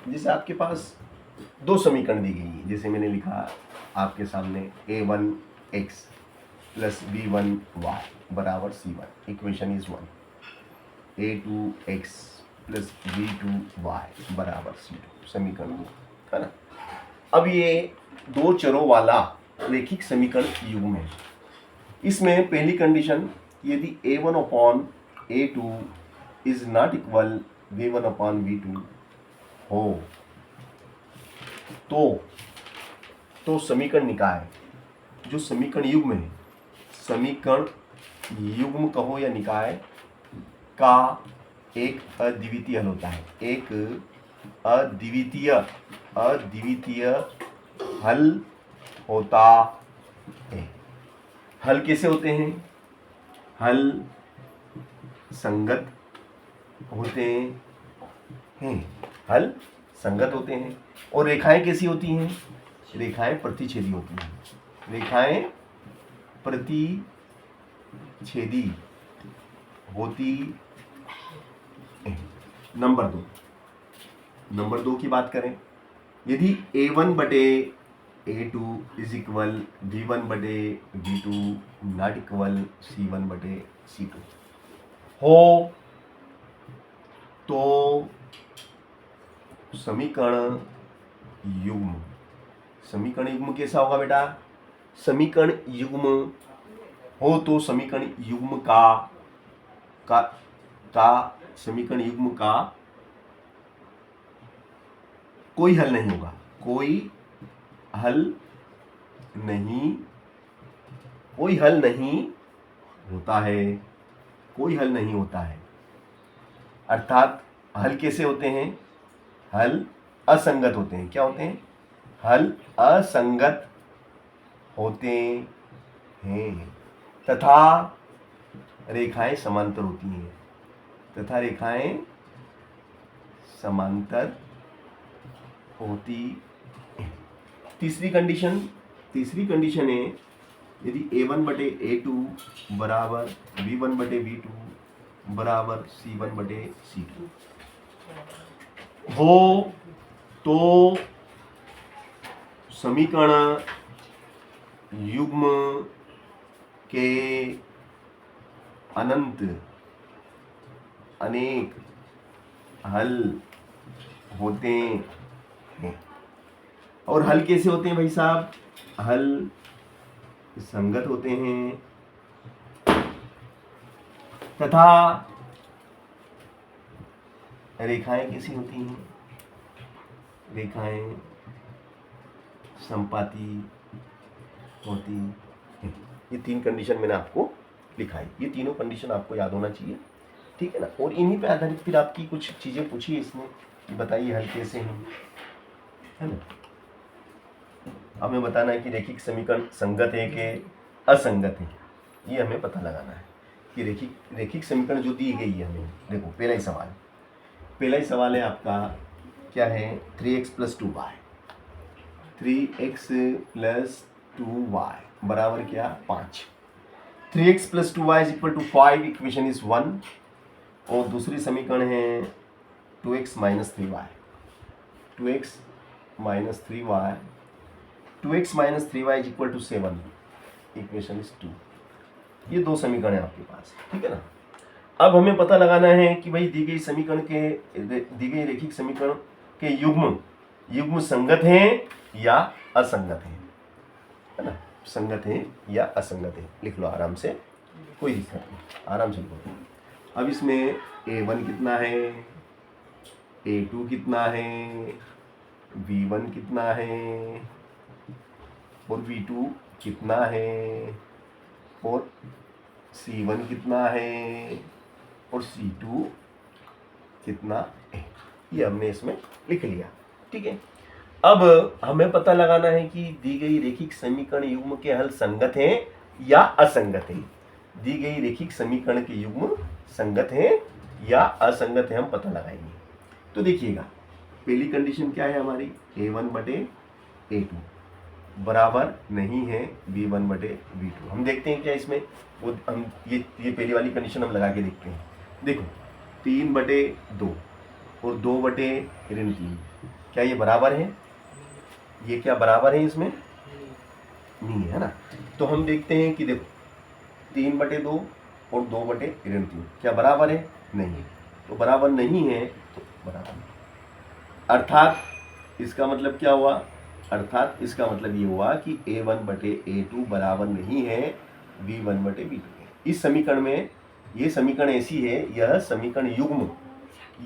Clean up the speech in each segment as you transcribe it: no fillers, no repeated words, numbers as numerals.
जैसे आपके पास दो समीकरण दी गई है, जैसे मैंने लिखा आपके सामने a1x प्लस b1y बराबर c1, equation is 1। a2x plus b2y बराबर c2, समीकरण 2, है ना। अब ये दो चरों वाला रैखिक समीकरण युग्म है। इसमें पहली कंडीशन, यदि a1 upon a2 is not equal v1 upon v2 हो तो समीकरण निकाय, जो समीकरण युग्म है, समीकरण युग्म कहो या निकाय का एक अद्वितीय हल होता है। एक अद्वितीय हल होता है। हल कैसे होते हैं? हल संगत होते हैं, हल संगत होते हैं। और रेखाएं कैसी होती हैं? रेखाएं प्रतिच्छेदी होती हैं, रेखाएं प्रतिच्छेदी होती हैं। नंबर दो की बात करें, यदि a1 बटे a2 इज इक्वल v1 बटे v2 नॉट इक्वल c1 बटे c2 हो तो समीकरण युग्म कैसा होगा बेटा? समीकरण युग्म हो तो समीकरण युग्म समीकरण युग्म का कोई हल नहीं होगा, कोई हल नहीं होता है। अर्थात हल कैसे होते हैं? हल असंगत होते हैं। क्या होते हैं? हल असंगत होते हैं तथा रेखाएं समांतर होती हैं। तीसरी कंडीशन है, यदि a1 बटे a2 बराबर v1 बटे v2 बराबर c1 बटे c2 हो तो समीकरण युग्म के अनेक हल होते हैं। और हल कैसे होते हैं भाई साहब? हल संगत होते हैं तथा रेखाएं कैसी होती हैं? रेखाएं संपाती होती हैं। ये तीन कंडीशन मैंने आपको लिखा है, ये तीनों कंडीशन आपको याद होना चाहिए, ठीक है ना। और इन्हीं पे आधारित फिर आपकी कुछ चीजें पूछी है इसमें, बताइए हल कैसे हैं, है ना। हमें बताना है कि रैखिक समीकरण संगत है कि असंगत है, ये हमें पता लगाना है कि रैखिक समीकरण जो दी गई है हमें। देखो पहला ही सवाल है आपका, क्या है? 3x plus 2y, 3x plus 2y बराबर क्या? 5। 3x plus 2y is equal to 5, equation is 1। और दूसरी समीकरण है 2x minus 3y, 2x minus 3y is equal to 7, equation is 2। ये दो समीकरण है आपके पास, ठीक है ना। अब हमें पता लगाना है कि भाई दी गई रैखिक समीकरण के युग्म संगत हैं या असंगत हैं, है ना। संगत हैं या असंगत हैं, लिख लो आराम से, कोई दिक्कत नहीं, आराम से लिखो। अब इसमें a1 कितना है, a2 कितना है, v1 कितना है और v2 कितना है और c1 कितना है और c2 कितना है, ये हमने इसमें लिख लिया, ठीक है। अब हमें पता लगाना है कि दी गई रैखिक समीकरण युग्म के हल संगत हैं या असंगत हैं। दी गई रैखिक समीकरण के युग्म संगत हैं या असंगत है, हम पता लगाएंगे। तो देखिएगा, पहली कंडीशन क्या है हमारी? a1 बटे a2 बराबर नहीं है v1 बटे v2। हम देखते हैं क्या इसमें, वो हम ये पहली वाली कंडीशन हम लगा के देखते हैं। देखो 3 बटे 2 और 2/ऋण 3। क्या ये बराबर है? ये क्या बराबर है? इसमें नहीं है ना। तो हम देखते हैं कि देखो 3/2 और 2/ऋण 3 क्या बराबर है? नहीं। तो बराबर नहीं है तो बराबर नहीं। अर्थात इसका मतलब क्या हुआ? अर्थात इसका मतलब ये हुआ कि A1/A2 बराबर नहीं है B1/B2 के। इस समीकरण में, ये समीकरण ऐसी है, यह समीकरण युग्म,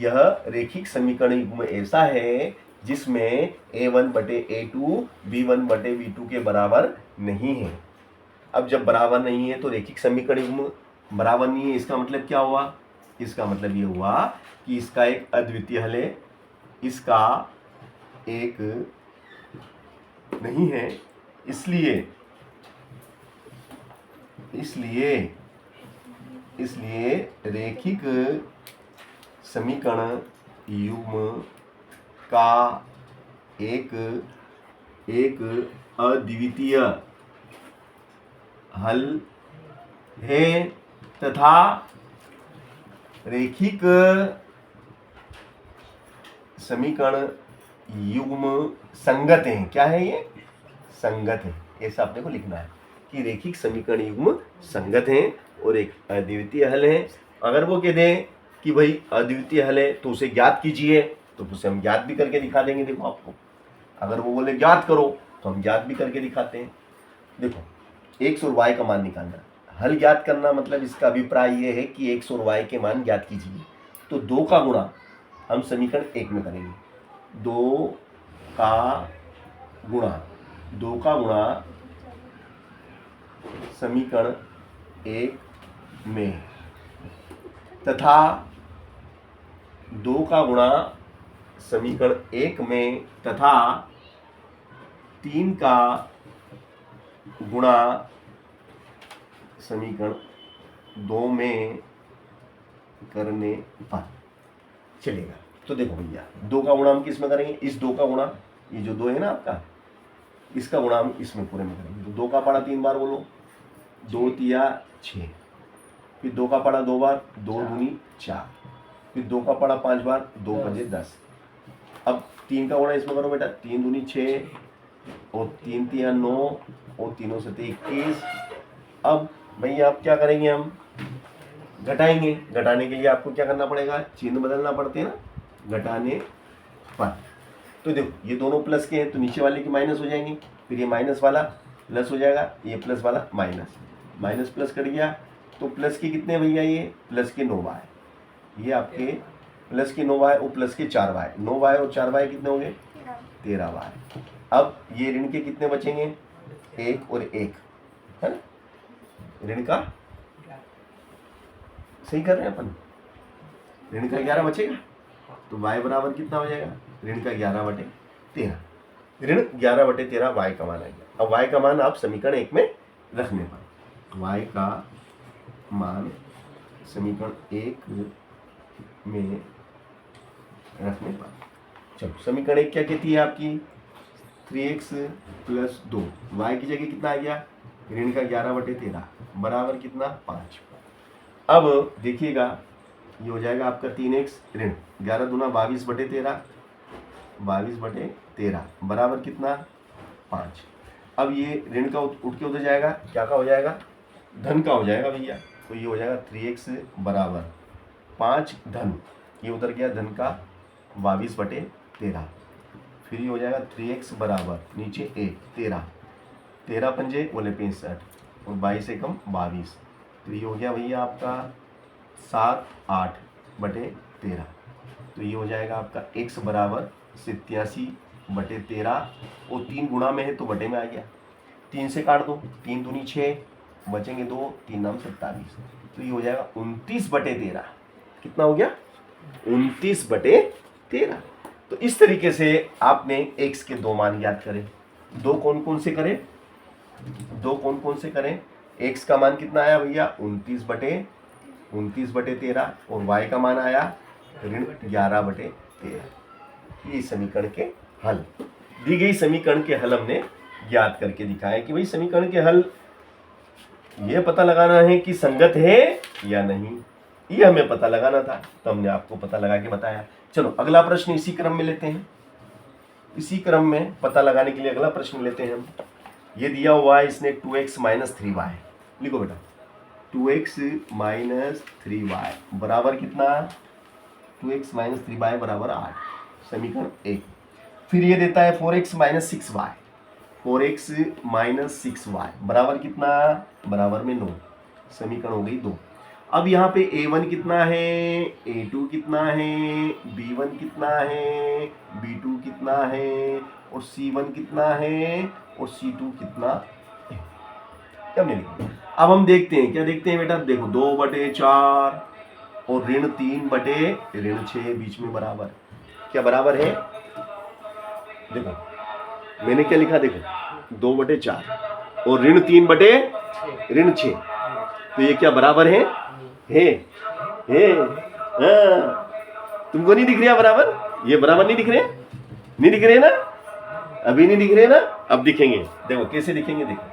यह रेखिक समीकरण युग्म ऐसा है जिसमें A1/A2 B1/B2 के बराबर नहीं है। अब जब बराबर नहीं है तो रेखिक समीकरण युग्म बराबर नहीं है, इसका मतलब क्या हुआ? इसका मतलब ये हुआ कि इसका एक अद्वितीय हल है, इसका एक नहीं है। इसलिए रेखिक समीकरण युग्म का एक अद्वितीय हल है तथा रेखिक समीकरण युग्म संगत है। क्या है ये? संगत है। ऐसा अपने को लिखना है कि रेखिक समीकरण युग्म संगत है और एक अद्वितीय हल है। अगर वो कह दें कि भाई अद्वितीय हल है तो उसे ज्ञात कीजिए, तो उसे हम ज्ञात भी करके दिखा देंगे। देखो आपको, अगर वो बोले ज्ञात करो तो हम ज्ञात भी करके दिखाते हैं। देखो x और y का मान निकालना, हल ज्ञात करना, मतलब इसका अभिप्राय ये है कि x और y के मान ज्ञात कीजिए। तो 2 का गुणा हम समीकरण 1 में करेंगे। 2 का गुणा समीकरण 1 में तथा 2 का गुणा समीकरण 1 में तथा 3 का गुणा समीकरण 2 में करने पर चलेगा। तो देखो भैया, 2 का गुणा हम किस में करेंगे? इस 2 का गुणा, ये जो 2 है ना आपका, इसका गुणा हम इसमें पूरे में करेंगे। तो 2 का पढ़ा 3 बार बोलो, 2 तिया 6, फिर 2 का पढ़ा 2 बार, 2 दूनी 4, फिर 2 का पढ़ा 5 बार, 2 पंजे 10। अब 3 का गुणा इसमें करो बेटा, 3 दूनी 6 और 3 तिया 9 और 3 से 21। अब भैया आप क्या करेंगे? हम घटाएंगे। घटाने के लिए आपको क्या करना पड़ेगा? चिन्ह बदलना पड़ते हैं ना, घटाने पर। तो देखो ये दोनों प्लस के हैं तो नीचे वाले की माइनस हो जाएंगे, फिर ये माइनस वाला प्लस हो जाएगा, ये प्लस वाला माइनस, माइनस प्लस कट गया। तो प्लस के कितने भैया? ये प्लस के 9 बाय, ये आपके प्लस के 9 बाय और प्लस के 4 बाय, 9 बाय और 4 बाय कितने होंगे? 13 बाय। अब ये ऋण के कितने बचेंगे? 1 और 1 है ना, ऋण का सही कर रहे हैं अपन, ऋण का 11 बचेगा। तो y बराबर कितना हो जाएगा? ऋण का 11/13, ऋण 11/13 y का मान आ गया। अब y का मान आप समीकरण 1 में रखने पर, y का मान समीकरण 1 में रखने पर, चलो समीकरण 1 क्या कहती है आपकी? 3x + 2, y की जगह कितना आ गया? ऋण का 11/13 बराबर कितना? 5। अब देखिएगा ये हो जाएगा आपका 3x ऋण 11 दूना 22/13, 22/13 बराबर कितना? 5। अब ये ऋण का उठ के उधर जाएगा, क्या का हो जाएगा? धन का हो जाएगा भैया। तो ये हो जाएगा 3x बराबर 5 धन, ये उधर गया धन का 22/13। फिर ये हो जाएगा 3x बराबर नीचे 1 13, 13 पंजे बोले 65 और 22 एकम 22। तो ये हो गया भैया आपका 7/8/13। तो ये हो जाएगा आपका x बराबर 87/13 और 3 गुणा में है तो बटे में आ गया। 3 से काट दो, 3 दूनी 6 बचेंगे 2, 3 नाम 27। तो ये हो जाएगा 29/13। कितना हो गया? 29/13। तो इस तरीके से आपने x के 2 मान ज्ञात करें। 2 कौन कौन से करें? x का मान कितना आया भैया? 29/13 और y का मान आया ऋण 11/13। ये समीकरण के हल, दी गई समीकरण के हल हमने ज्ञात करके दिखाया कि भाई समीकरण के हल ये पता लगाना है कि संगत है या नहीं। ये हमें पता लगाना था, तो हमने आपको पता लगा के बताया। चलो अगला प्रश्न इसी क्रम में लेते हैं। इसी क्रम में पता लगाने के लिए अगला प्रश्न लेते हैं हम। ये दिया हुआ है इसने 2x माइनस 3y। लिखो बेटा 2x माइनस 3y बराबर कितना? 2x माइनस 3y बराबर 8, समीकरण 1। फिर ये देता है 4x minus 6y, 4x minus 6y बराबर कितना? बराबर में 9, समीकरण हो गई 2। अब यहाँ पे a1 कितना है, a2 कितना है, b1 कितना है, b2 कितना है, और c1 कितना है, और c2 कितना है। क्या हमने लिखा? अब हम देखते हैं, क्या देखते हैं बेटा? देखो 2/4 और ऋण 6 बीच में बराबर, क्या बराबर है? देखो मैंने क्या लिखा, देखो 2/4 और ऋण 6, तो ये क्या बराबर है? हाँ। तुमको नहीं दिख रहा बराबर? ये बराबर नहीं दिख रहे? नहीं दिख रहे ना? अभी नहीं दिख रहे ना? अब दिखेंगे। देखो कैसे दिखेंगे, देखो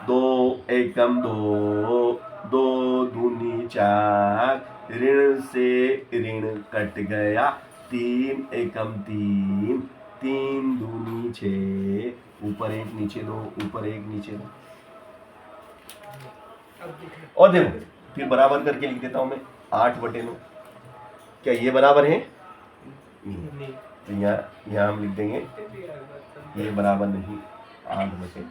2 एकम 2, 2 दूनी 4, ऋण से ऋण कट गया, 3 एकम 3, 3 दूनी 6, ऊपर 1 नीचे 2, ऊपर 1 नीचे 2। और देखो फिर बराबर करके लिख देता हूं मैं 8/9। क्या ये बराबर है? नहीं। तो यहाँ हम लिख देंगे ये बराबर नहीं, 8/।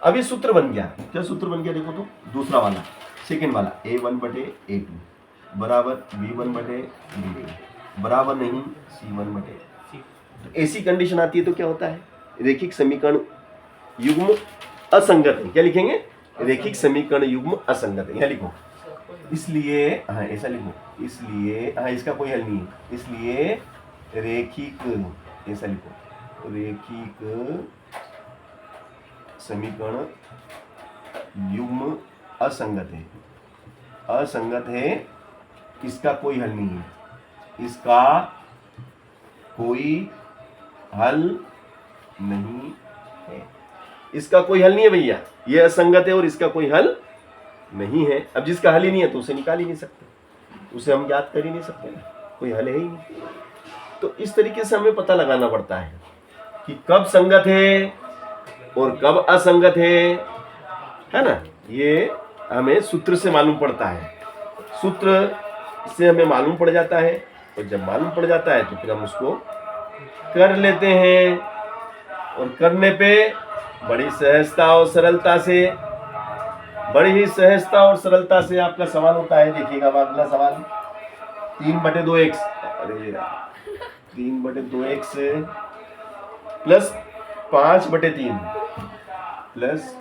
अब ये सूत्र बन गया। क्या सूत्र बन गया? देखो तो दूसरा वाला, सेकेंड वाला, a1/a2 बराबर b1/b2 बराबर नहीं c1/c। तो ऐसी कंडीशन आती है तो क्या होता है? रेखिक समीकरण युग्म असंगत है। क्या लिखेंगे? रेखिक समीकरण युग्म असंगत है। यहाँ लिखो, इसलिए हाँ ऐसा लिखो, इसलिए हाँ इसका कोई हल नहीं है, इसलिए रेखिक, ऐसा लिखो, रेखिक समीकरण युग्म असंगत है। असंगत है, इसका कोई हल नहीं है, इसका कोई हल नहीं है, इसका कोई हल नहीं है भैया। ये असंगत है और इसका कोई हल नहीं है। अब जिसका हल ही नहीं है तो उसे निकाल ही नहीं सकते, उसे हम याद कर ही नहीं सकते, कोई हल है ही नहीं। तो इस तरीके से हमें पता लगाना पड़ता है कि कब संगत है और कब असंगत है ना? ये हमें सूत्र से मालूम पड़ता है, सूत्र से हमें मालूम पड़ जाता है, और जब मालूम पड़ जाता है तो फिर हम उसको कर लेते हैं, और करने पे बड़ी सहजता और सरलता से, बड़ी ही सहजता और सरलता से आपका सवाल होता है। देखिएगा अगला सवाल, 3/2x, अरे 3/2x प्लस 5/3 प्लस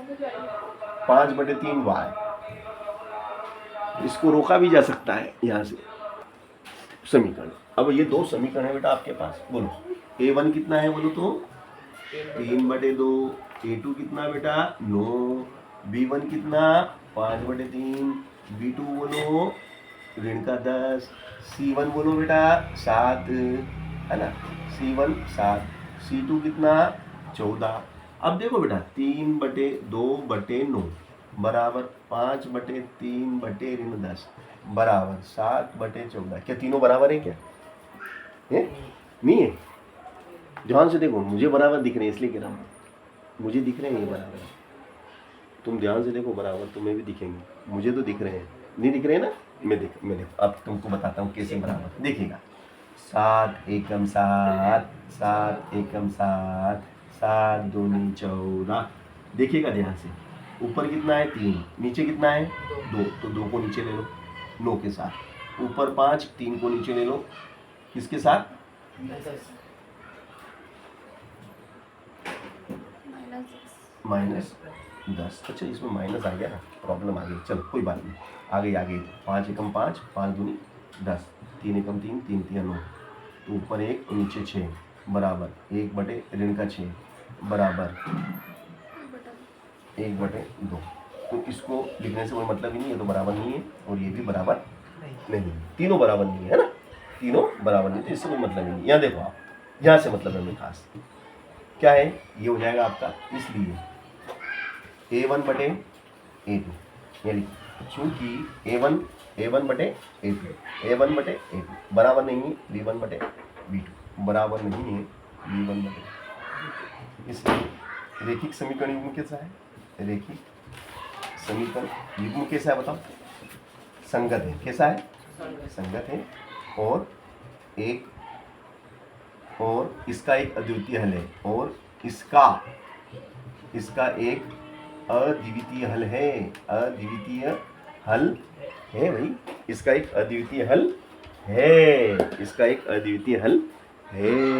5/3y। इसको रोका भी जा सकता है यहाँ से समीकरण। अब ये दो समीकरण है बेटा आपके पास, बोलो a1 कितना है बोलो तो 3/2, a2 कितना बेटा 9, b1 कितना 5/3, b2 बोलो ऋण का 10, c1 बोलो बेटा 7 है ना, c1 7, c2 कितना 14। अब देखो बेटा 3/2/9 बराबर 5/3/10 बराबर 7/14। क्या तीनों बराबर है? क्या है? नहीं है। ध्यान से देखो, मुझे बराबर दिख रहे हैं इसलिए कह रहा हूँ, मुझे दिख रहे हैं ये बराबर है। तुम ध्यान से देखो बराबर, तुम्हें भी दिखेंगे, मुझे तो दिख रहे हैं, नहीं दिख रहे हैं ना? मैं अब तुमको बताता हूँ कैसे बराबर देखिएगा। 7 एकम 7, 7 एकम 7, 7 दूनी 14। देखिएगा ध्यान से, ऊपर कितना है 3, नीचे कितना है 2, तो 2 को नीचे ले लो 9 के साथ, ऊपर 5, 3 को नीचे ले लो किसके साथ -10। अच्छा इसमें माइनस आ गया ना, प्रॉब्लम आ गई, चलो कोई बात नहीं, आ गई 5 एकम 5, 5 दूनी 10, 3 एकम 3, 3 3 9, तो ऊपर 1 नीचे 6 बराबर 1/6 बराबर 1/2। तो इसको लिखने से कोई मतलब ही नहीं है, तो बराबर नहीं है, और ये भी बराबर नहीं, तीनों बराबर नहीं है ना, तीनों बराबर नहीं, तो इससे कोई मतलब नहीं। यहाँ देखो आप, यहाँ से मतलब है खास क्या है, ये हो जाएगा आपका, इसलिए a1/a2 यानी चूंकि a1 A1 बटे A2, A1 बटे A2 बराबर नहीं है B1 बटे B2, बराबर नहीं है B1 बटे। इसलिए रेखिक समीकरण युग्म कैसा है? रेखिक समीकरण युग्म कैसा है बताओ? संगत है। कैसा है? संगत है। और इसका एक अद्वितीय हल है, और इसका एक अद्वितीय हल है। अद्वितीय हल है भाई, इसका एक अद्वितीय हल है। इसका एक अद्वितीय हल है।